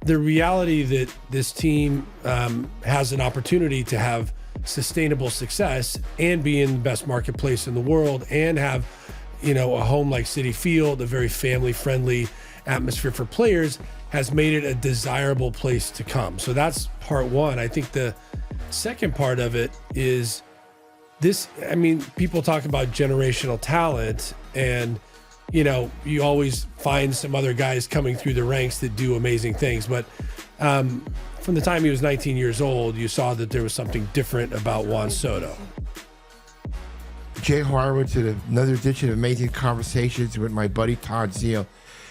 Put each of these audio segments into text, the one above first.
the reality that this team has an opportunity to have sustainable success and be in the best marketplace in the world and have, a home like Citi Field, a very family-friendly atmosphere for players, has made it a desirable place to come. So that's part one. I think the second part of it is this. I mean, people talk about generational talent, and you always find some other guys coming through the ranks that do amazing things. But from the time he was 19 years old, you saw that there was something different about Juan Soto. Jay Horowitz in another edition of Amazing Conversations with my buddy Todd Zeile.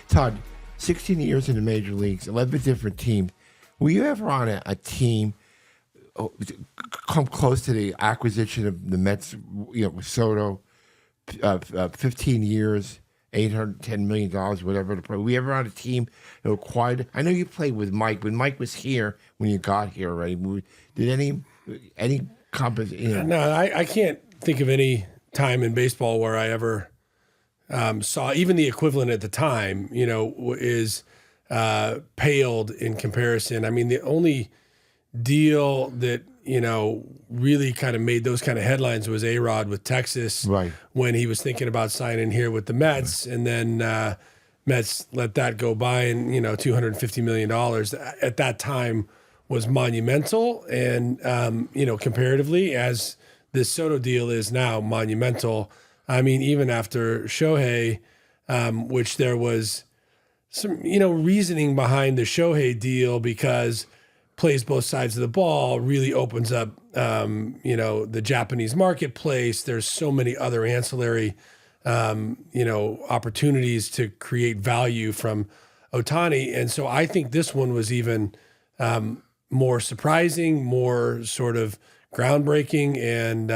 Todd, 16 years in the major leagues, 11 different teams. Were you ever on a team come close to the acquisition of the Mets, with Soto, 15 years, $810 million, whatever. Were we ever on a team that acquired? I know you played with Mike. When Mike was here, when you got here, right? Did any competition? No, I can't think of any time in baseball where I ever saw even the equivalent at the time, is paled in comparison. I mean, the only deal that, really kind of made those kind of headlines was A-Rod with Texas, right, when he was thinking about signing here with the Mets. Right. And then Mets let that go by, and, $250 million at that time was monumental. And, comparatively, as this Soto deal is now monumental. I mean, even after Shohei, which there was some, reasoning behind the Shohei deal because plays both sides of the ball, really opens up, the Japanese marketplace. There's so many other ancillary, opportunities to create value from Ohtani. And so I think this one was even more surprising, more sort of groundbreaking. And,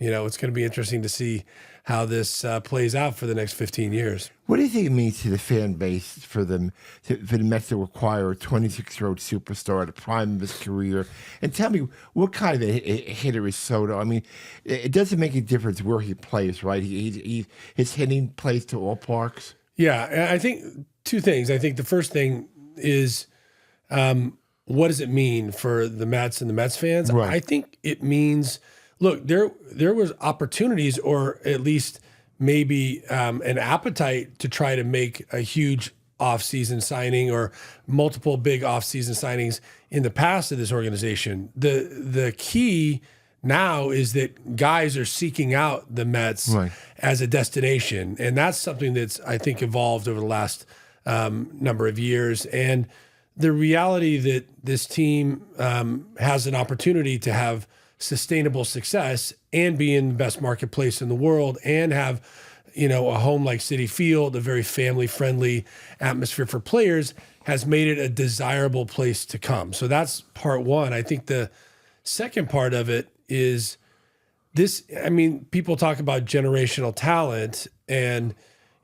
it's going to be interesting to see how this plays out for the next 15 years. What do you think it means to the fan base for the Mets to acquire a 26-year-old superstar at the prime of his career? And tell me, what kind of a hitter is Soto? I mean, it doesn't make a difference where he plays, right? His hitting plays to all parks. Yeah, I think two things. I think the first thing is what does it mean for the Mets and the Mets fans? Right. I think it means, look, there was opportunities, or at least maybe an appetite to try to make a huge offseason signing or multiple big offseason signings in the past of this organization. The key now is that guys are seeking out the Mets, right, as a destination. And that's something that's, I think, evolved over the last number of years. And the reality that this team has an opportunity to have sustainable success and be in the best marketplace in the world and have, a home like Citi Field, a very family-friendly atmosphere for players, has made it a desirable place to come. So that's part one. I think the second part of it is this. I mean, people talk about generational talent, and,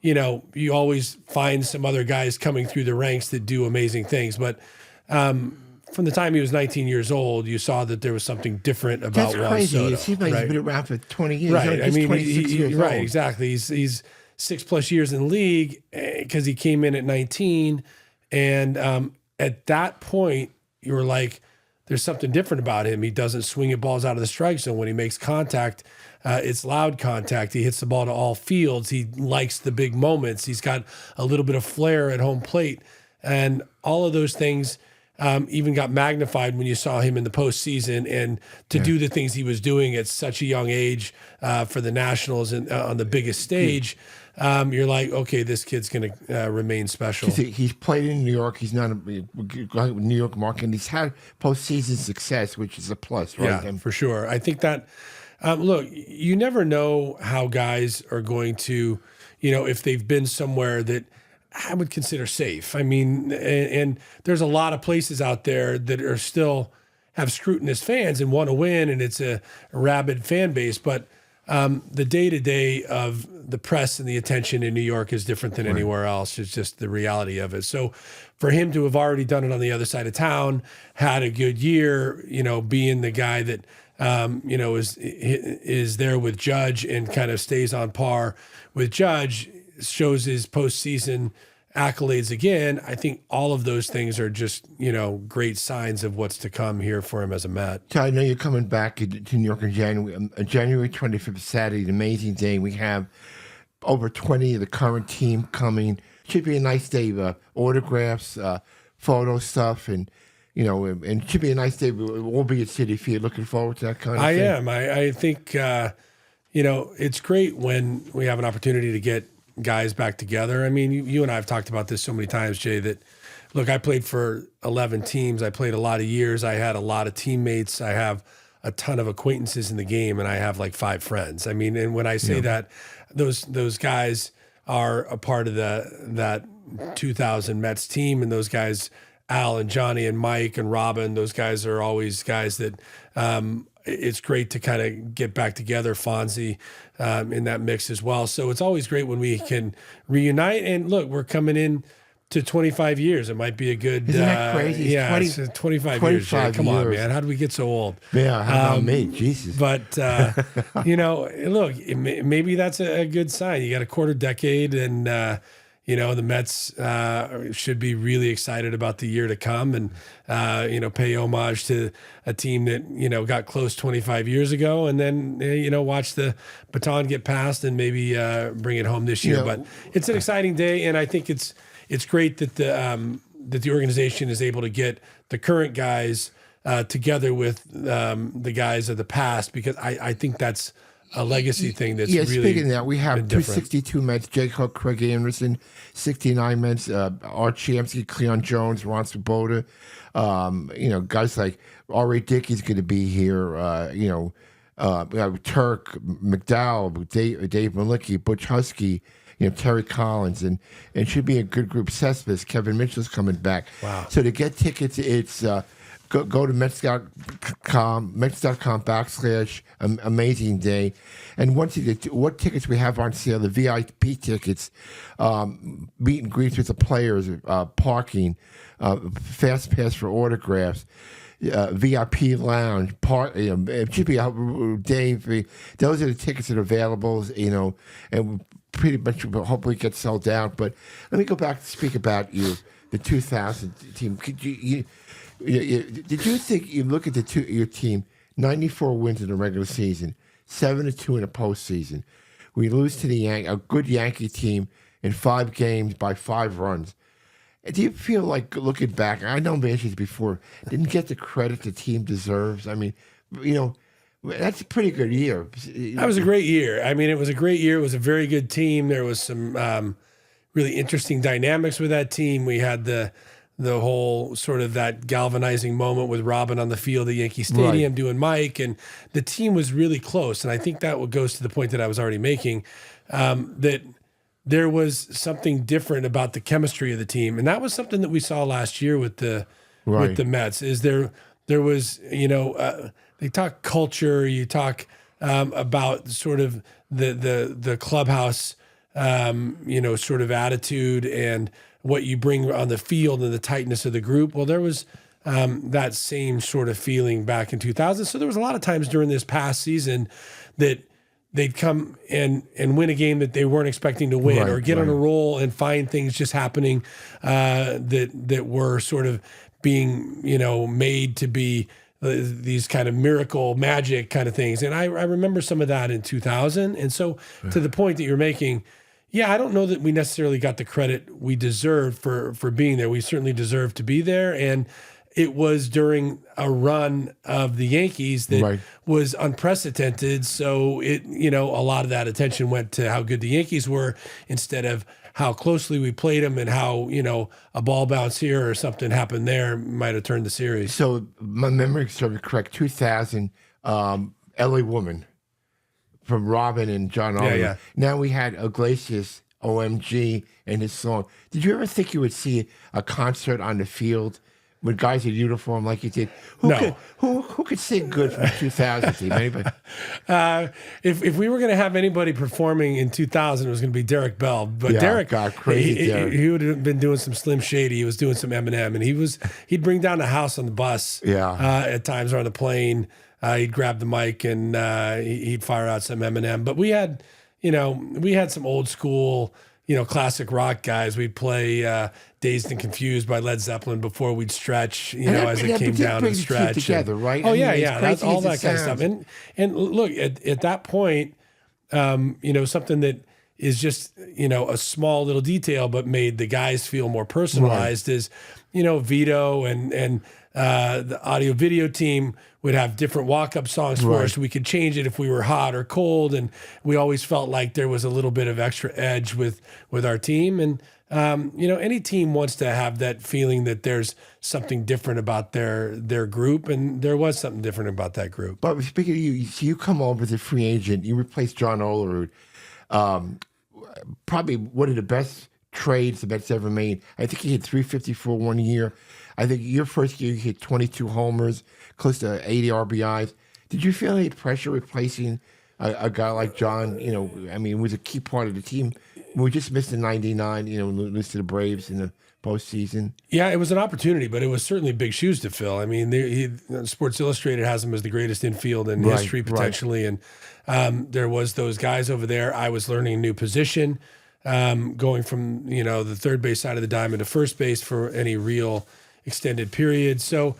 you always find some other guys coming through the ranks that do amazing things. But from the time he was 19 years old, you saw that there was something different about Juan Soto. That's crazy. It seems like he's been around for 20 years. Right. I mean, 26 years right, old. exactly. He's 6+ years in the league because he came in at 19. And at that point, you were like, there's something different about him. He doesn't swing at balls out of the strike zone. When he makes contact, it's loud contact. He hits the ball to all fields. He likes the big moments. He's got a little bit of flair at home plate. And all of those things even got magnified when you saw him in the postseason, and to do the things he was doing at such a young age for the Nationals and on the biggest stage. You're like, okay, this kid's going to remain special. He's played in New York. He's not a New York market, and he's had postseason success, which is a plus, right? Yeah, for sure. I think that, look, you never know how guys are going to, if they've been somewhere that I would consider safe. I mean, and there's a lot of places out there that are still have scrutinous fans and want to win, and it's a rabid fan base. But the day-to-day of the press and the attention in New York is different than anywhere else. It's just the reality of it. So for him to have already done it on the other side of town, had a good year, being the guy that, is there with Judge and kind of stays on par with Judge, shows his postseason accolades again, I think all of those things are just, great signs of what's to come here for him as a Met. I know you're coming back to New York in January. January 25th, Saturday, an amazing day. We have over 20 of the current team coming. Should be a nice day. Autographs, photo stuff, and it should be a nice day. We'll be at Citi Field. Looking forward to that kind of thing. I am. I think it's great when we have an opportunity to get guys back together. I mean, you and I have talked about this so many times, Jay, that look, I played for 11 teams. I played a lot of years. I had a lot of teammates. I have a ton of acquaintances in the game, and I have like 5 friends. I mean, and when I say that, those guys are a part of that 2000 Mets team, and those guys, Al and Johnny and Mike and Robin, those guys are always guys that it's great to kind of get back together. Fonzie in that mix as well. So it's always great when we can reunite. And look, we're coming in to 25 years. It might be a good. Isn't that crazy? Yeah, 25 years. Jay. Come on, man. How did we get so old? Yeah, how about me? Jesus. But, look, maybe that's a good sign. You got a quarter decade, and, the Mets should be really excited about the year to come and, pay homage to a team that, got close 25 years ago, and then, watch the baton get passed and maybe bring it home this year. But it's an exciting day, and I think it's great that the organization is able to get the current guys together with the guys of the past, because I think that's a legacy thing that's really speaking of that, we have been different. 262 Mets, Jake Hook, Craig Anderson, 69 Mets, Art Shamsky, Cleon Jones, Ron Swoboda, guys like R.A. Dickey's going to be here, we have Turk, McDowell, Dave Malicki, Butch Husky, Terry Collins, and it should be a good group. Cespedes, Kevin Mitchell's coming back. Wow. So to get tickets, it's go to Mets.com/amazing day. And once you get what tickets we have on sale, the VIP tickets, meet and greets with the players, parking, fast pass for autographs, VIP lounge, it should be Dave. Those are the tickets that are available, and pretty much hopefully get sold out. But let me go back to speak about the 2000 team. Did you think, you look at your team, 94 wins in the regular season, 7-2 in the postseason. We lose to a good Yankee team in 5 games by 5 runs. Do you feel like, looking back, I know I asked you before, didn't get the credit the team deserves? I mean, that's a pretty good year. That was a great year. I mean, it was a great year. It was a very good team. There was some really interesting dynamics with that team. We had the whole sort of that galvanizing moment with Robin on the field at Yankee Stadium doing Mike, and the team was really close. And I think that goes to the point that I was already making, that there was something different about the chemistry of the team. And that was something that we saw last year with the Mets, is there was, they talk culture, you talk about sort of the clubhouse, sort of attitude and what you bring on the field and the tightness of the group. Well, there was that same sort of feeling back in 2000. So there was a lot of times during this past season that they'd come and win a game that they weren't expecting to win, or get on a roll and find things just happening that were sort of being, made to be these kind of miracle magic kind of things. And I remember some of that in 2000. And so to the point that you're making, I don't know that we necessarily got the credit we deserved for being there. We certainly deserved to be there. And it was during a run of the Yankees that was unprecedented. So a lot of that attention went to how good the Yankees were instead of how closely we played them and how, a ball bounce here or something happened there might have turned the series. So my memory serves correct. 2000, LA Woman from Robin and John Oliver. Yeah. Now we had Iglesias, OMG, and his song. Did you ever think you would see a concert on the field with guys in uniform like you did? Who could sing good from 2000 team? Anybody? If we were going to have anybody performing in 2000, it was going to be Derek Bell. But Derek, crazy Derek. He would have been doing some Slim Shady. He was doing some Eminem, and he'd bring down the house on the bus. At times or on the plane, he'd grab the mic and he'd fire out some Eminem. But we had some old school, classic rock guys. We'd play Dazed and Confused by Led Zeppelin before we'd stretch, as it came down and stretch. Together, right? Oh, yeah. That's all that kind of stuff. And look, at that point, something that is just, a small little detail, but made the guys feel more personalized is, Vito and the audio video team would have different walk-up songs for us. We could change it if we were hot or cold. And we always felt like there was a little bit of extra edge with our team. And, any team wants to have that feeling that there's something different about their group. And there was something different about that group. But speaking of you, so you come over as a free agent. You replaced John Olerud. Probably one of the best trades the Mets ever made. I think he hit 354 one year. I think your first year you hit 22 homers, close to 80 RBIs. Did you feel any pressure replacing a guy like John? He was a key part of the team. We just missed the 99, lose to the Braves in the postseason. Yeah, it was an opportunity, but it was certainly big shoes to fill. Sports Illustrated has him as the greatest infield in history potentially, and there was those guys over there. I was learning a new position, going from the third base side of the diamond to first base for any real extended period. So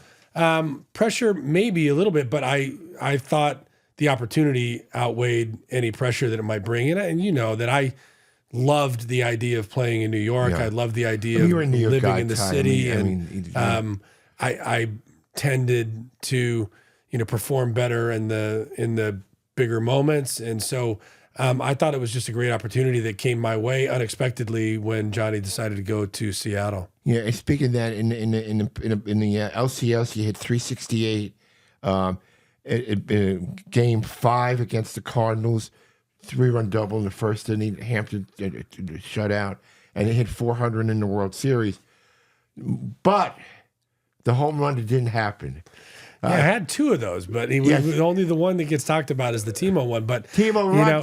pressure maybe a little bit, but I thought the opportunity outweighed any pressure that it might bring. And that I loved the idea of playing in New York. Yeah. I loved the idea of living in the city. I tended to, perform better in the bigger moments. And so I thought it was just a great opportunity that came my way unexpectedly when Johnny decided to go to Seattle. Yeah, and speaking of that, in the LCS, you hit 368. Game 5 against the Cardinals, 3-run double in the first inning. Hampton shut out, and it hit 400 in the World Series. But the home run that didn't happen. I had 2 of those, but only the one that gets talked about is the Timo one. But Timo run,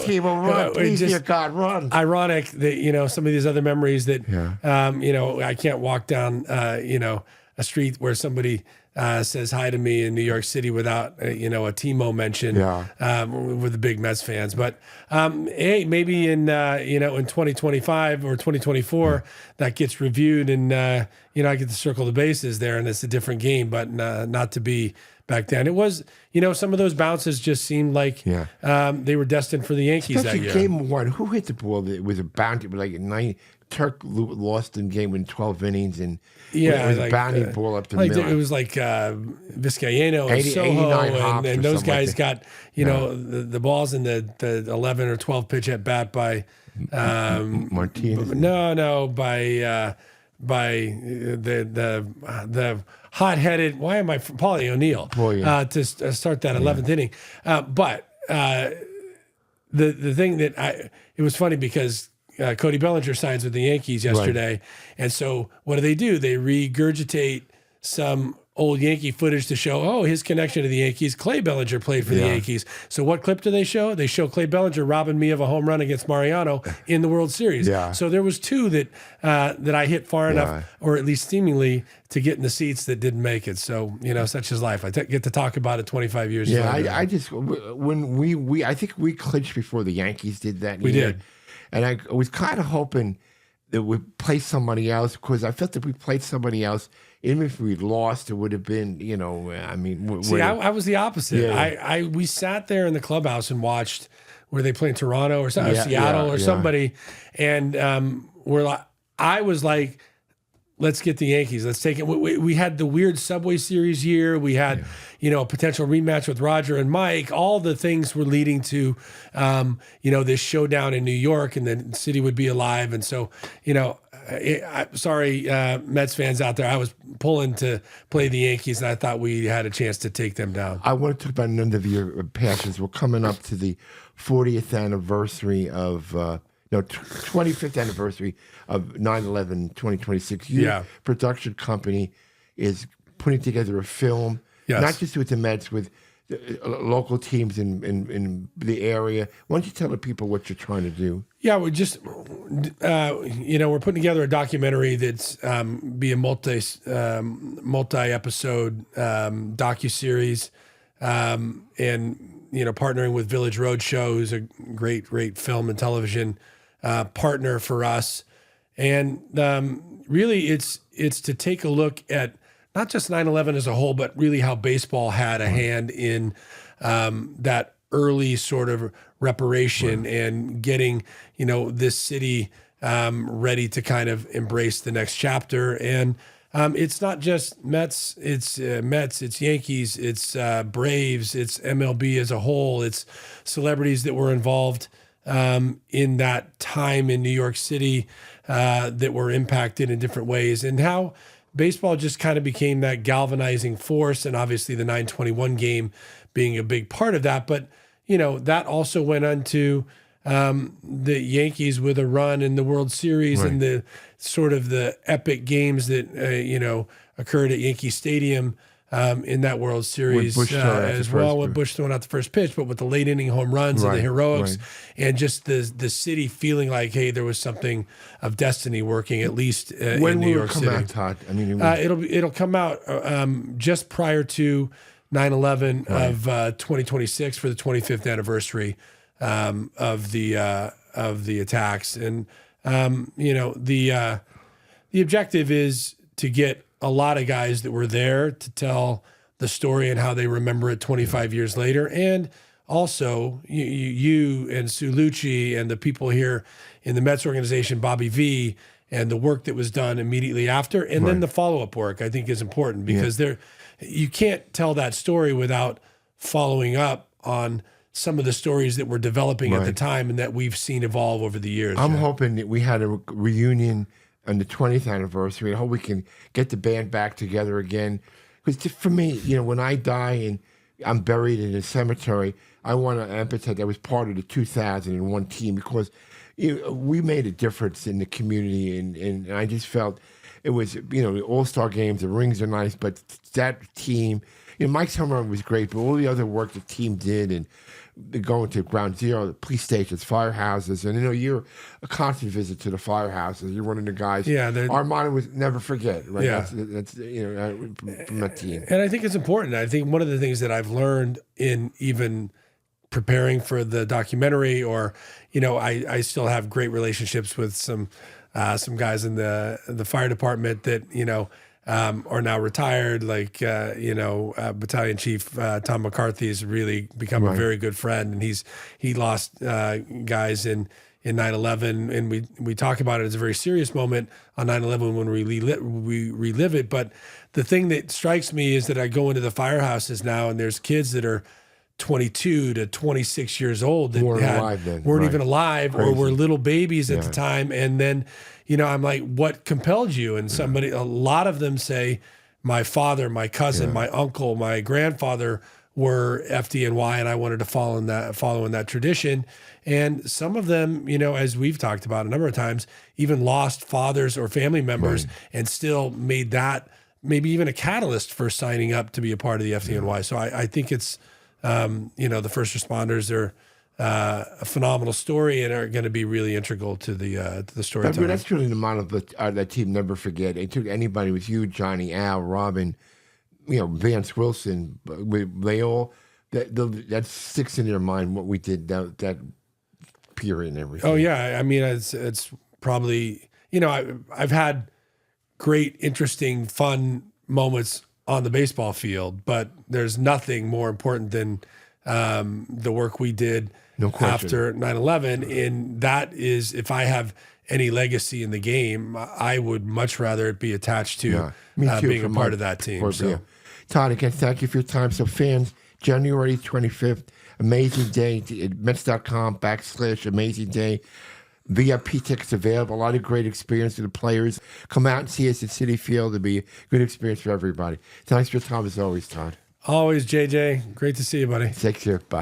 please, dear God, run. Ironic that some of these other memories that I can't walk down a street where somebody says hi to me in New York City without a Timo mention. With the big Mets fans. But hey, maybe in 2025 or 2024 that gets reviewed and I get to circle the bases there, and it's a different game, but not to be back then. It was, some of those bounces just seemed like they were destined for the Yankees that year. Game 1, who hit the ball? It was a bounty, like 9. Turk lost in game in 12 innings, and it was a bounty ball up the middle. It was like Vizcaino and Soho, and those guys got the balls in the 11 or 12 pitch at bat by Martinez. The hot-headed. Why am I Paulie O'Neill to start that 11th inning? But the thing that it was funny because Cody Bellinger signs with the Yankees yesterday, and so what do? They regurgitate some old Yankee footage to show, his connection to the Yankees. Clay Bellinger played for the Yankees. So what clip do they show? They show Clay Bellinger robbing me of a home run against Mariano in the World Series. So there was 2 that I hit far enough, or at least seemingly, to get in the seats that didn't make it. So, such is life. I get to talk about it 25 years later. I just, when I think we clinched before the Yankees did that. We did. And I was kind of hoping that we'd play somebody else, because I felt that we played somebody else, even if we'd lost, it would have been, See, I was the opposite. We sat there in the clubhouse and watched where they played Toronto or Seattle or somebody, and I was like, let's get the Yankees. Let's take it. We had the weird Subway Series year. We had, a potential rematch with Roger and Mike. All the things were leading to, this showdown in New York, and the city would be alive. And so, sorry, Mets fans out there, I was pulling to play the Yankees, and I thought we had a chance to take them down. I want to talk about none of your passions. We're coming up to the 40th anniversary of 25th anniversary of 9/11, 2026. Your production company is putting together a film, not just with the Mets, with local teams in the area. Why don't you tell the people what you're trying to do? Yeah, we're just, we're putting together a documentary that's be a multi-episode docuseries, and partnering with Village Roadshow, who's a great film and television partner for us. And really, it's to take a look at not just 9/11 as a whole, but really how baseball had a hand in that early sort of reparation and getting, this city ready to kind of embrace the next chapter. And it's not just Mets, it's Yankees, it's Braves, it's MLB as a whole, it's celebrities that were involved in that time in New York City that were impacted in different ways, and how baseball just kind of became that galvanizing force, and obviously the 9/21 game being a big part of that. But, that also went on to the Yankees with a run in the World Series and the sort of the epic games that, occurred at Yankee Stadium in that World Series as well, with Bush throwing out the first pitch, but with the late inning home runs and the heroics and just the city feeling like, hey, there was something of destiny working, at least in New York City. When will it come out, Todd? I mean, it'll come out just prior to 9/11 of 2026 for the 25th anniversary of the attacks. And the objective is to get a lot of guys that were there to tell the story and how they remember it 25 years later. And also you and Sue Lucci and the people here in the Mets organization, Bobby V, and the work that was done immediately after. And then the follow-up work, I think, is important because you can't tell that story without following up on some of the stories that were developing at the time and that we've seen evolve over the years. I'm hoping that we had a reunion on the 20th anniversary. I hope we can get the band back together again. Because for me, when I die and I'm buried in a cemetery, I want an epitaph that was part of the 2001 team, because we made a difference in the community, and I just felt it was, the All-Star games, the rings are nice, but that team, Mike Summer was great, but all the other work the team did, and going to Ground Zero, the police stations, firehouses, and you're a constant visit to the firehouses. You're one of the guys. Yeah, our motto was never forget. Right? Yeah, that's from that team. And I think it's important. I think one of the things that I've learned in even preparing for the documentary, or I still have great relationships with some guys in the fire department that are now retired, like Battalion Chief Tom McCarthy has really become a very good friend, and he lost guys in 9/11, and we talk about it as a very serious moment on 9/11 when we relive it. But the thing that strikes me is that I go into the firehouses now, and there's kids that are 22 to 26 years old that weren't even alive or were little babies at the time. And then, I'm like, what compelled you? And a lot of them say, my father, my cousin, my uncle, my grandfather were FDNY, and I wanted to follow in that tradition. And some of them, as we've talked about a number of times, even lost fathers or family members and still made that maybe even a catalyst for signing up to be a part of the FDNY. So I think it's, the first responders are a phenomenal story and are going to be really integral to the storytelling. That's really the model that team never forget. It took anybody with you, Johnny, Al, Robin, Vance Wilson. They all that sticks in their mind what we did that period and everything. Oh yeah, I mean it's probably I've had great, interesting, fun moments on the baseball field, but there's nothing more important than the work we did after 9/11. And that is, if I have any legacy in the game, I would much rather it be attached to being a part of that team. So. Todd, again, thank you for your time. So fans, January 25th, amazing day, Mets.com/amazing day. VIP tickets available. A lot of great experience for the players. Come out and see us at Citi Field. It'll be a good experience for everybody. Thanks for your time as always, Todd. Always, JJ. Great to see you, buddy. Take care. Bye.